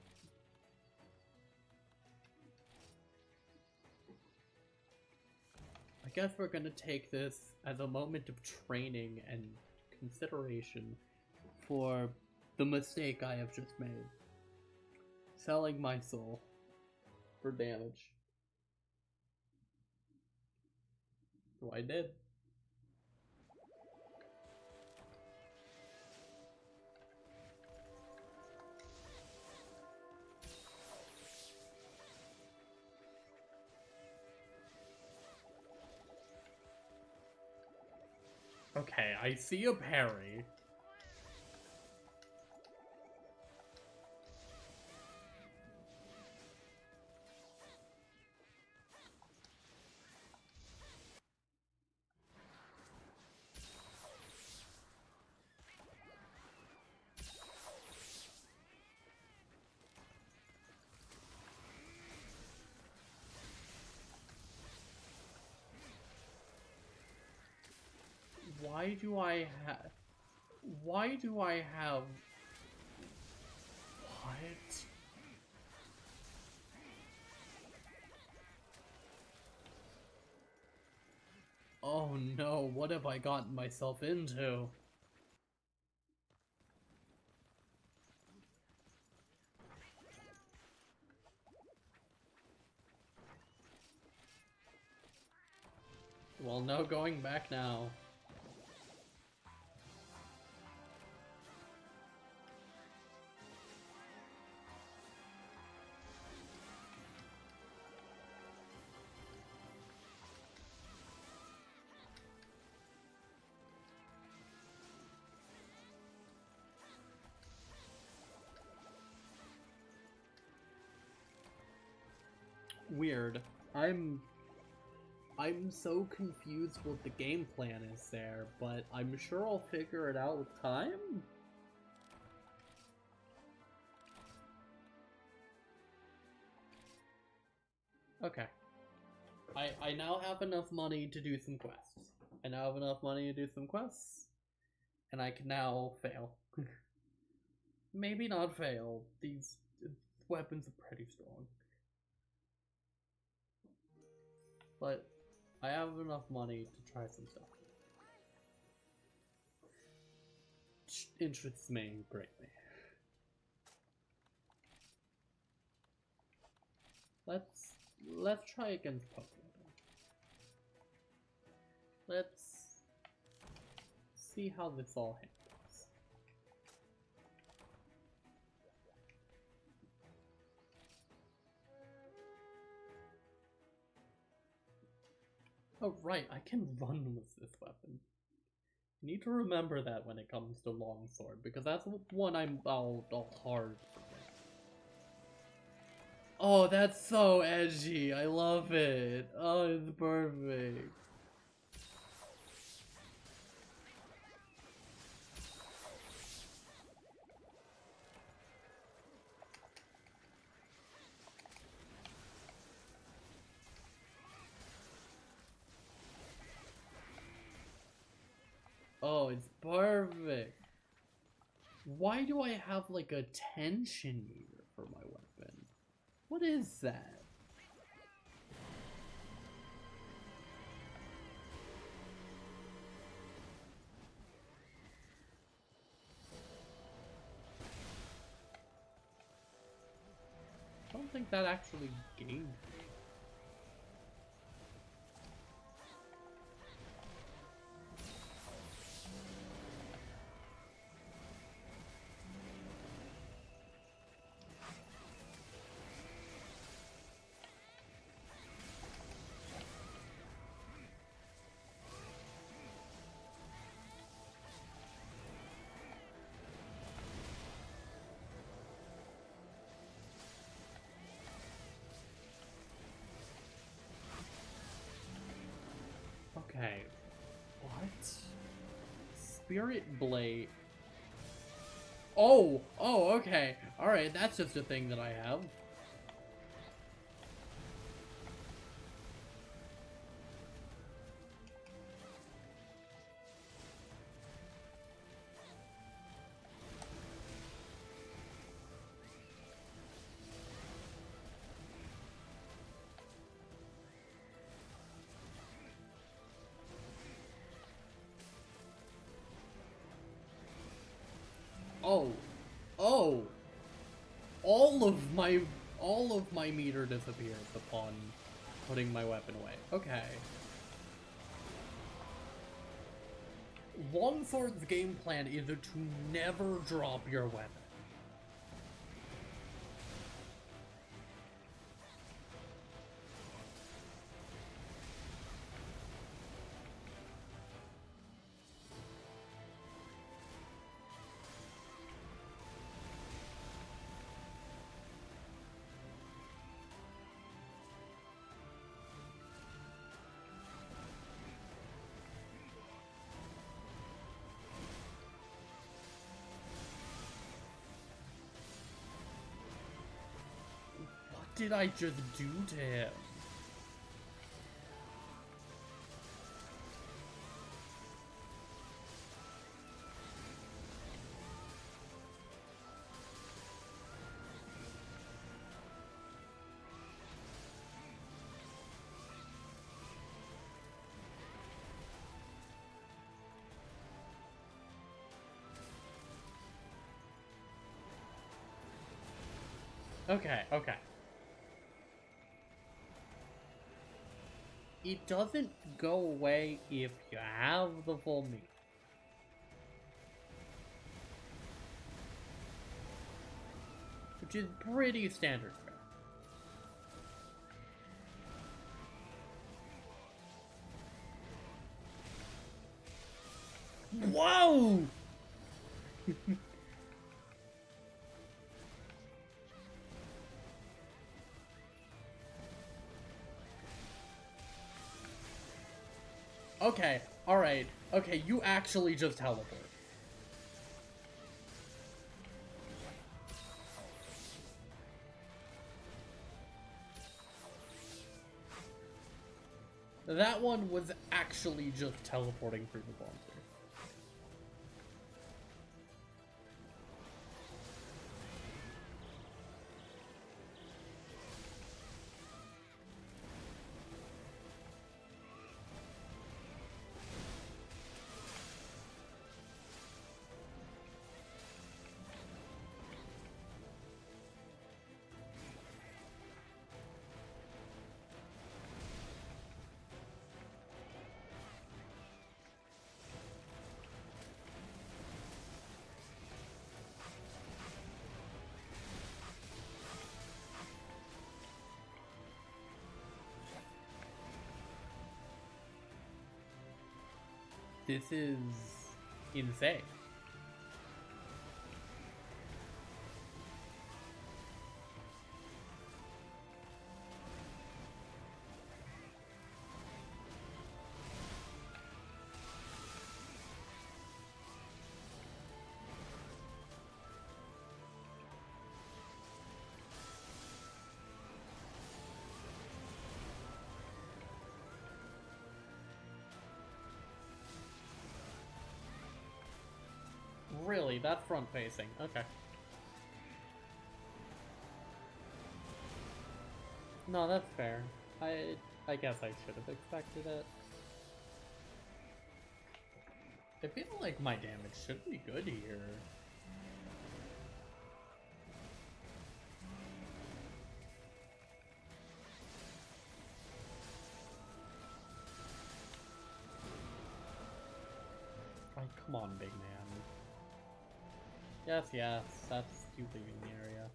I guess we're gonna take this as a moment of training and consideration for the mistake I have just made. Selling my soul for damage. So I did. Okay, I see a parry. Why do I have... Why do I have... What? Oh no, what have I gotten myself into? Well, no going back now. Weird. I'm so confused what the game plan is there, but I'm sure I'll figure it out with time? Okay. I now have enough money to do some quests. I now have enough money to do some quests. And I can now fail. Maybe not fail. These weapons are pretty strong. But I have enough money to try some stuff. interests me greatly. Let's try against Pokemon. Let's see how this all handles. Oh right, I can run with this weapon. Need to remember that when it comes to longsword, because that's one I'll hard forget. Oh, that's so edgy. I love it. Oh, it's perfect. Oh, it's perfect. Why do I have like a tension meter for my weapon? What is that? I don't think that actually gained me. Okay. What? Spirit Blade. Oh! Oh, okay. Alright, that's just a thing that I have. Oh. Oh! All of my meter disappears upon putting my weapon away. Okay. Longsword's game plan is to never drop your weapon. What did I just do to him? Okay, okay. It doesn't go away if you have the full meter. Which is pretty standard. Whoa! Okay, alright. Okay, you actually just teleport. That one was actually just teleporting through the monster. This is insane. Really? That's front facing. Okay. No, that's fair. I guess I should have expected it. I feel like my damage should be good here. Oh, come on, big man. Yes, yes, that's you leaving the area.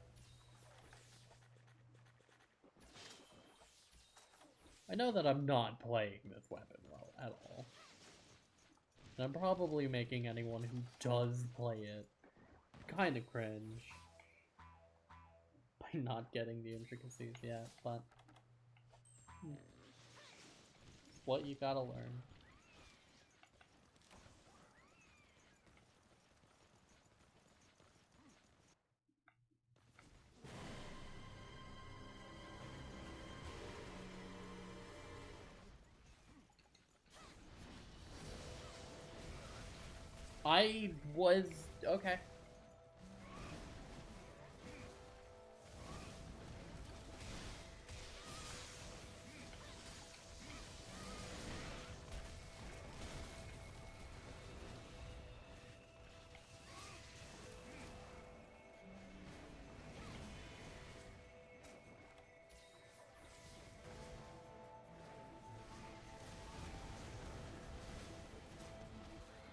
I know that I'm not playing this weapon well at all. And I'm probably making anyone who does play it kind of cringe by not getting the intricacies yet, but it's what you gotta learn. I was okay.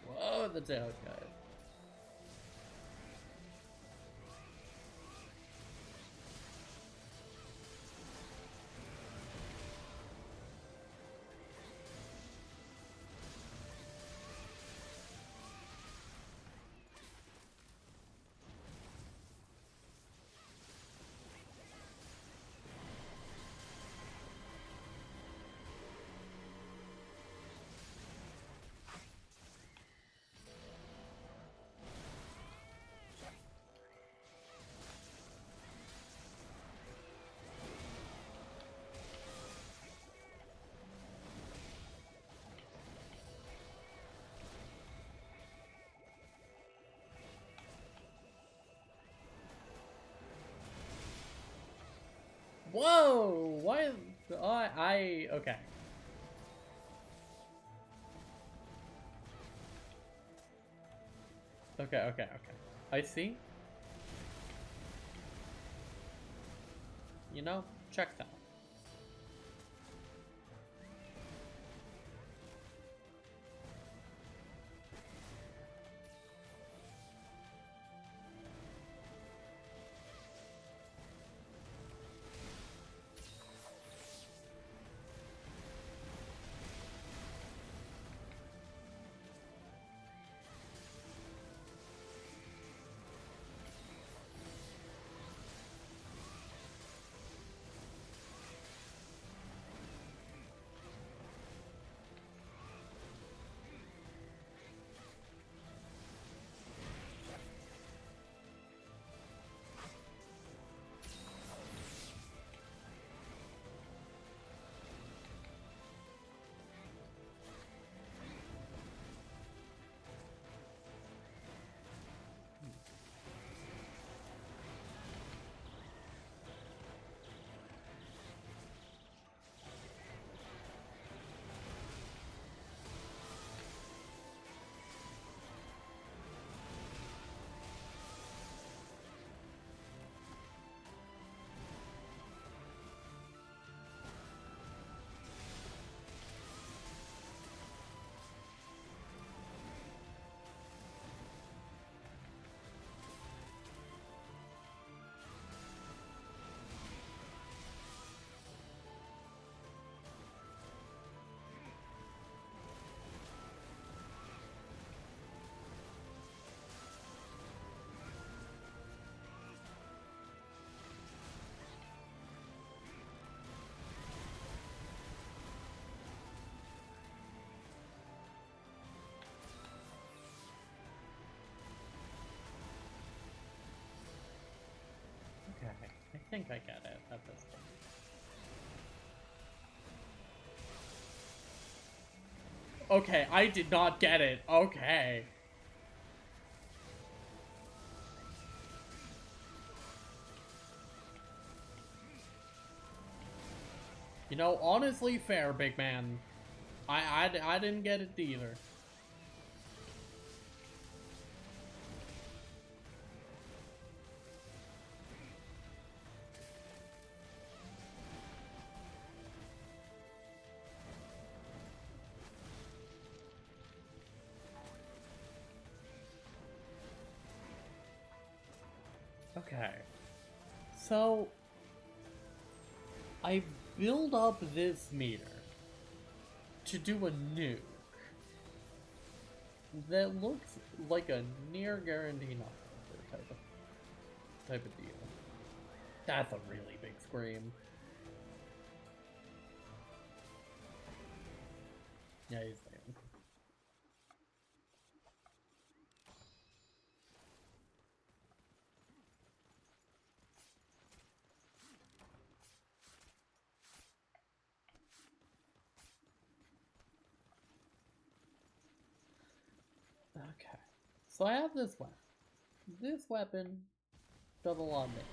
Whoa, that's out, guys. Whoa! Why? Okay. Okay. I see. You know, check that. think I get it at this point. Okay, I did not get it. Okay. You know, honestly, fair, big man. I didn't get it either. Okay. So, I build up this meter to do a nuke that looks like a near guarantee knockover type of deal. That's a really big scream. Yeah, he's there. Okay, so I have this weapon. This weapon does a lot of damage.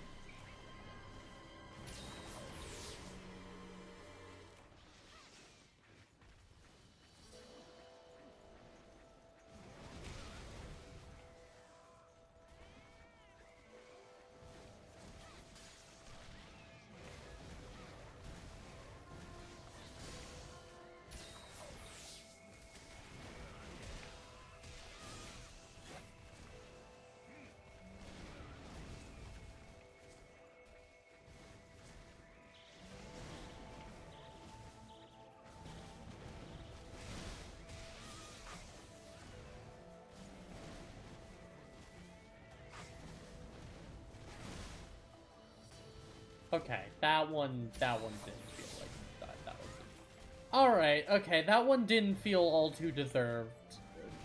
Okay, that one didn't feel like that was it. Alright, okay, that one didn't feel all too deserved,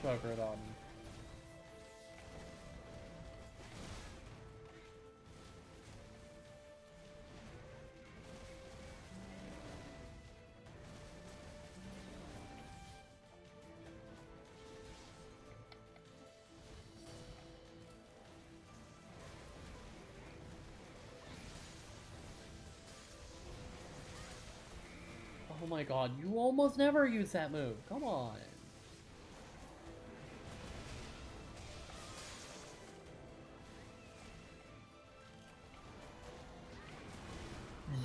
Pogrodon. Oh my god, you almost never use that move. Come on.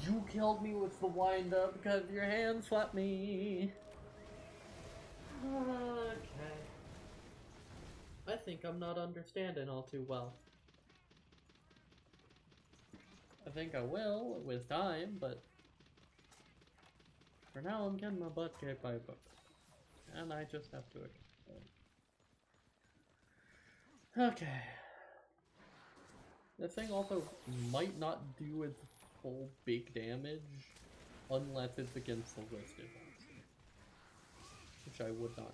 You killed me with the wind up because your hand slapped me. Okay. I think I'm not understanding all too well. I think I will with time, but for now I'm getting my butt kicked by a book. And I just have to accept it. Okay. This thing also might not do its full big damage unless it's against the listed monster, which I would not.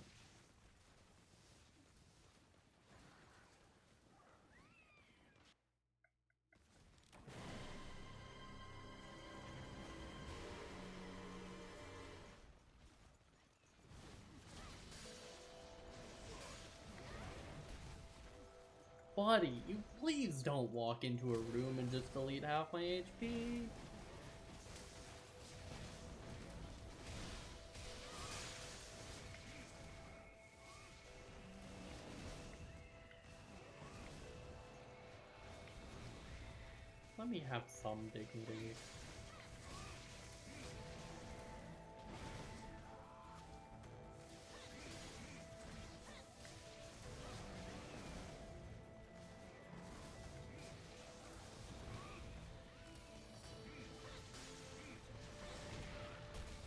Buddy, you please don't walk into a room and just delete half my HP. Let me have some dignity.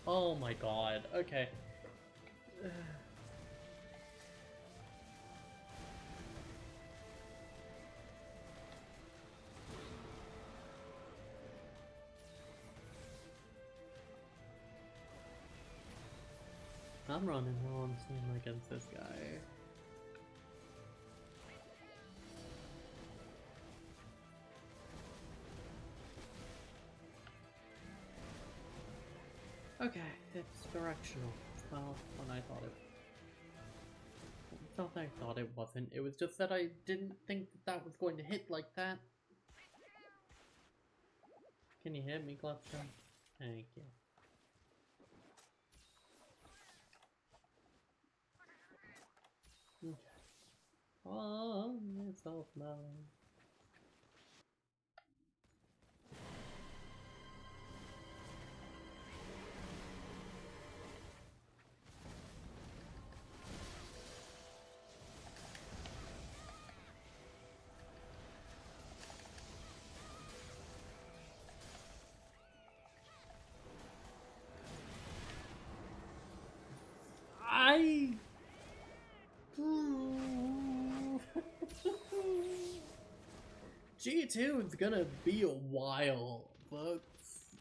Oh my god, okay. I'm running low on steam against this guy. Okay, it's directional. Well, when I thought it. It's not that I thought it wasn't, it was just that I didn't think that was going to hit like that. Can you hit me, Glupstone? Thank you. Okay. Oh, myself now. G2 is gonna be a while, folks.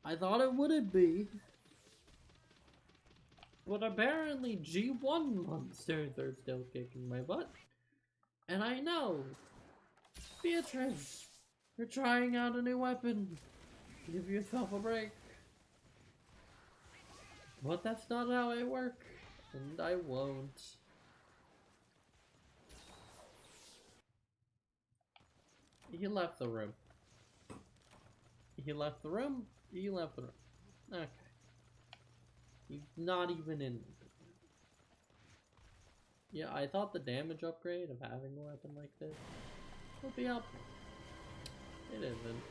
I thought it wouldn't be. But apparently G1 monsters are still kicking my butt. And I know. Beatrice, you're trying out a new weapon. Give yourself a break. But that's not how I work. And I won't. He left the room. He left the room. He left the room. Okay. He's not even in. Yeah, I thought the damage upgrade of having a weapon like this would be helpful. It isn't.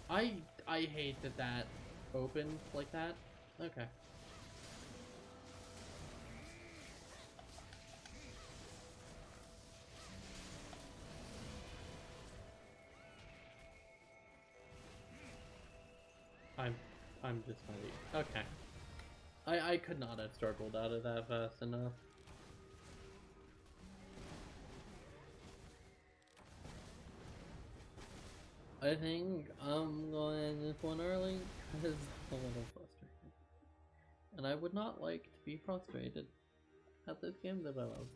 I hate that that opened like that. Okay. I'm just not. Okay. I could not have struggled out of that fast enough. I think I'm going to end this one early because I'm a little frustrated. And I would not like to be frustrated at this game that I love.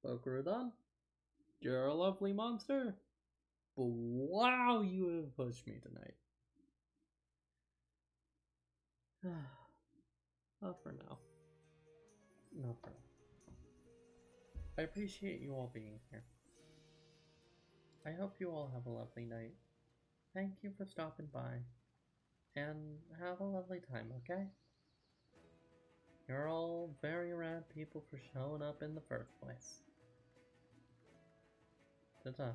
Bokurudon, you're a lovely monster. But wow, you have pushed me tonight. Not for now. Not for now. I appreciate you all being here. I hope you all have a lovely night. Thank you for stopping by. And have a lovely time, okay? You're all very rad people for showing up in the first place. Ta-ta.